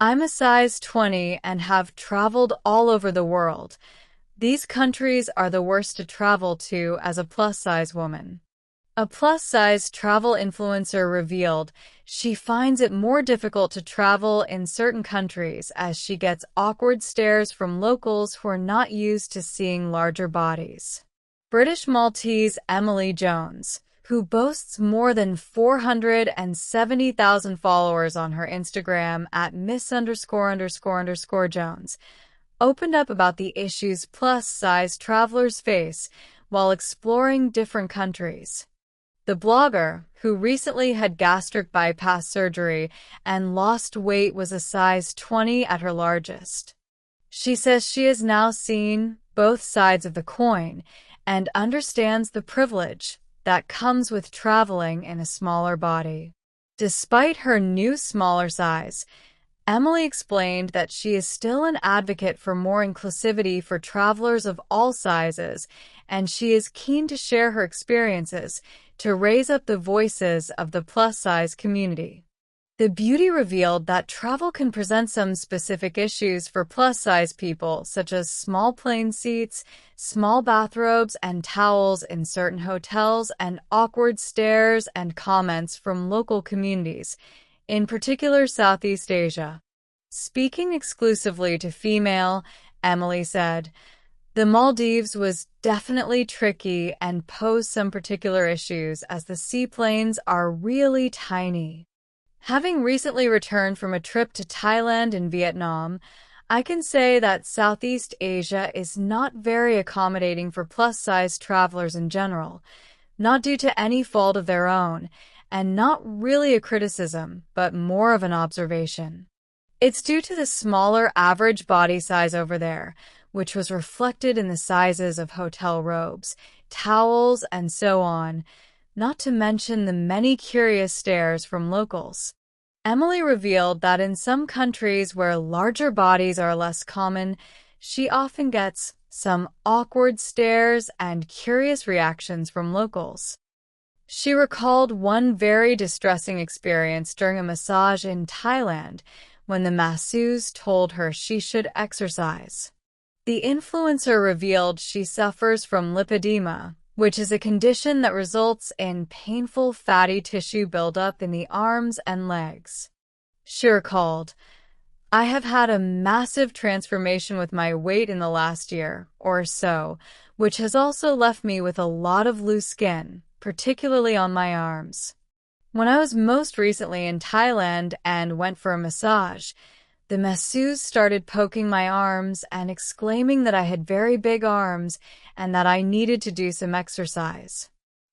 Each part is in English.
I'm a size 20 and have traveled all over the world. These countries are the worst to travel to as a plus-size woman. A plus-size travel influencer revealed she finds it more difficult to travel in certain countries as she gets awkward stares from locals who are not used to seeing larger bodies. British Maltese Emily Jones, who boasts more than 470,000 followers on her Instagram at Miss____Jones, opened up about the issues plus-size travelers face while exploring different countries. The blogger, who recently had gastric bypass surgery and lost weight, was a size 20 at her largest. She says she has now seen both sides of the coin and understands the privilege that comes with traveling in a smaller body. Despite her new smaller size, Emily explained that she is still an advocate for more inclusivity for travelers of all sizes, and she is keen to share her experiences to raise up the voices of the plus-size community. The beauty revealed that travel can present some specific issues for plus-size people, such as small plane seats, small bathrobes and towels in certain hotels, and awkward stares and comments from local communities, in particular Southeast Asia. Speaking exclusively to female, Emily said, "The Maldives was definitely tricky and posed some particular issues as the seaplanes are really tiny. Having recently returned from a trip to Thailand and Vietnam, I can say that Southeast Asia is not very accommodating for plus-size travelers in general, not due to any fault of their own, and not really a criticism, but more of an observation. It's due to the smaller average body size over there, which was reflected in the sizes of hotel robes, towels, and so on, not to mention the many curious stares from locals." Emily revealed that in some countries where larger bodies are less common, she often gets some awkward stares and curious reactions from locals. She recalled one very distressing experience during a massage in Thailand when the masseuse told her she should exercise. The influencer revealed she suffers from lipedema, which is a condition that results in painful fatty tissue buildup in the arms and legs. She recalled, "I have had a massive transformation with my weight in the last year or so, which has also left me with a lot of loose skin, particularly on my arms. When I was most recently in Thailand and went for a massage, the masseuse started poking my arms and exclaiming that I had very big arms and that I needed to do some exercise.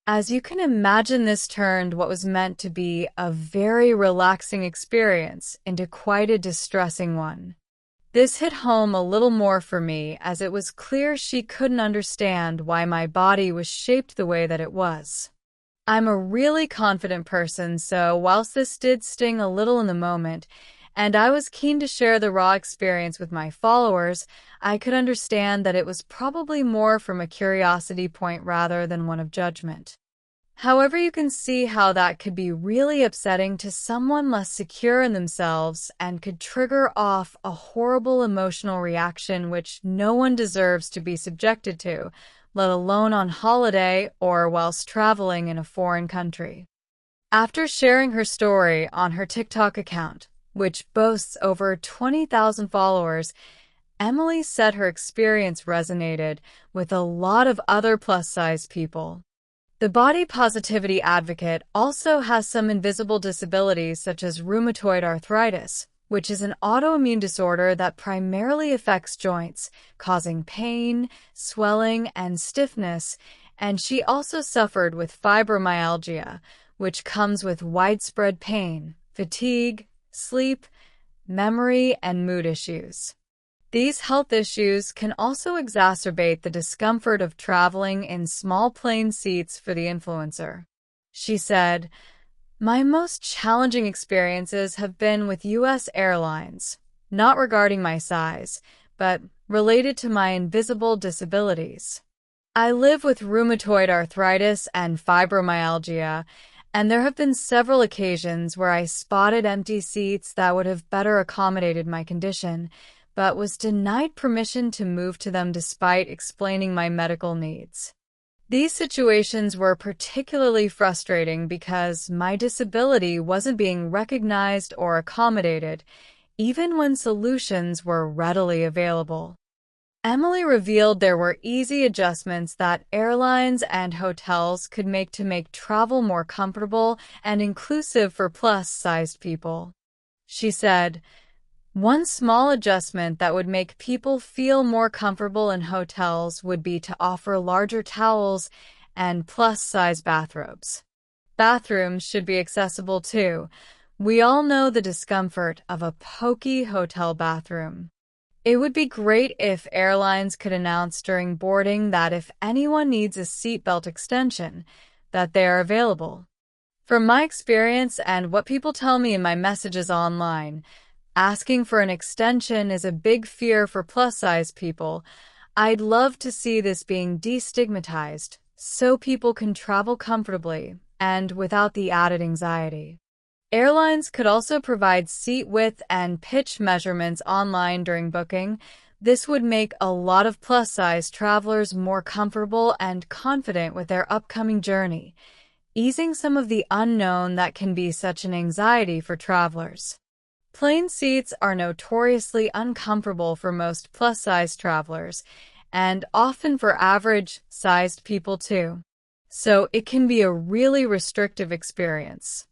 As you can imagine, this turned what was meant to be a very relaxing experience into quite a distressing one. This hit home a little more for me as it was clear she couldn't understand why my body was shaped the way that it was. I'm a really confident person, so whilst this did sting a little in the moment, and I was keen to share the raw experience with my followers, I could understand that it was probably more from a curiosity point rather than one of judgment. However, you can see how that could be really upsetting to someone less secure in themselves and could trigger off a horrible emotional reaction which no one deserves to be subjected to, let alone on holiday or whilst traveling in a foreign country." After sharing her story on her TikTok account, which boasts over 20,000 followers, Emily said her experience resonated with a lot of other plus-size people. The body positivity advocate also has some invisible disabilities such as rheumatoid arthritis, which is an autoimmune disorder that primarily affects joints, causing pain, swelling, and stiffness, and she also suffered with fibromyalgia, which comes with widespread pain, fatigue, sleep, memory, and mood issues. These health issues can also exacerbate the discomfort of traveling in small plane seats for the influencer. She said, "My most challenging experiences have been with U.S. airlines, not regarding my size, but related to my invisible disabilities. I live with rheumatoid arthritis and fibromyalgia, and there have been several occasions where I spotted empty seats that would have better accommodated my condition, but was denied permission to move to them despite explaining my medical needs. These situations were particularly frustrating because my disability wasn't being recognized or accommodated, even when solutions were readily available. Emily revealed there were easy adjustments that airlines and hotels could make to make travel more comfortable and inclusive for plus-sized people. She said, "One small adjustment that would make people feel more comfortable in hotels would be to offer larger towels and plus-size bathrobes. Bathrooms should be accessible too. We all know the discomfort of a pokey hotel bathroom. It would be great if airlines could announce during boarding that if anyone needs a seatbelt extension, that they are available. From my experience and what people tell me in my messages online, asking for an extension is a big fear for plus-size people. I'd love to see this being destigmatized so people can travel comfortably and without the added anxiety." Airlines could also provide seat width and pitch measurements online during booking. This would make a lot of plus-size travelers more comfortable and confident with their upcoming journey, easing some of the unknown that can be such an anxiety for travelers. Plane seats are notoriously uncomfortable for most plus-size travelers, and often for average-sized people too. So it can be a really restrictive experience.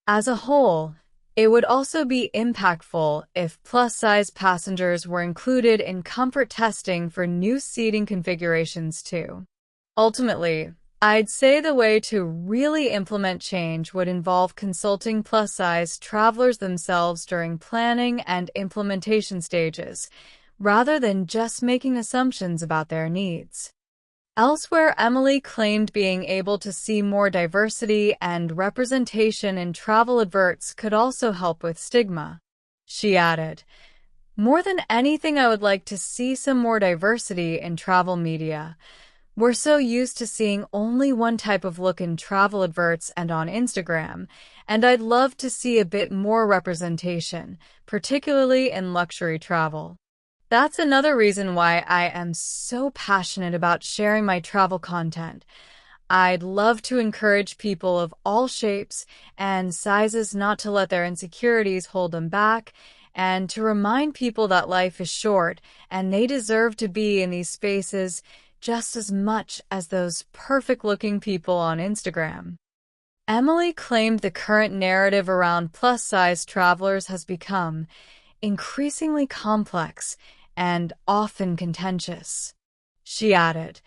As a whole, it would also be impactful if plus-size passengers were included in comfort testing for new seating configurations too. Ultimately, I'd say the way to really implement change would involve consulting plus-size travelers themselves during planning and implementation stages, rather than just making assumptions about their needs. Elsewhere, Emily claimed being able to see more diversity and representation in travel adverts could also help with stigma. She added, "More than anything, I would like to see some more diversity in travel media. We're so used to seeing only one type of look in travel adverts and on Instagram, and I'd love to see a bit more representation, particularly in luxury travel. That's another reason why I am so passionate about sharing my travel content. I'd love to encourage people of all shapes and sizes not to let their insecurities hold them back, and to remind people that life is short and they deserve to be in these spaces just as much as those perfect-looking people on Instagram." Emily claimed the current narrative around plus-size travelers has become increasingly complex and often contentious. She added,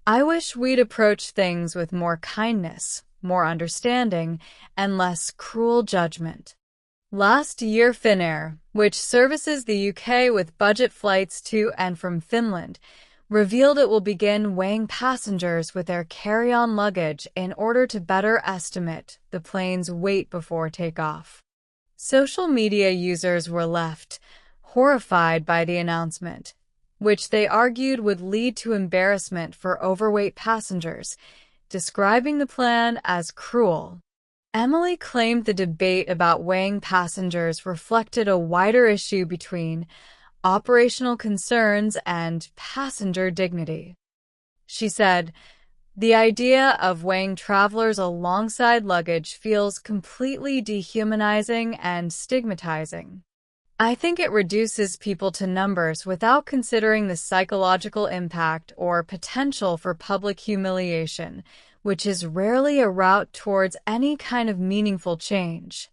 "I wish we'd approach things with more kindness, more understanding, and less cruel judgment." Last year, Finnair, which services the UK with budget flights to and from Finland, revealed it will begin weighing passengers with their carry-on luggage in order to better estimate the plane's weight before takeoff. Social media users were left horrified by the announcement, which they argued would lead to embarrassment for overweight passengers, describing the plan as cruel. Emily claimed the debate about weighing passengers reflected a wider issue between operational concerns and passenger dignity. She said, "The idea of weighing travelers alongside luggage feels completely dehumanizing and stigmatizing. I think it reduces people to numbers without considering the psychological impact or potential for public humiliation, which is rarely a route towards any kind of meaningful change."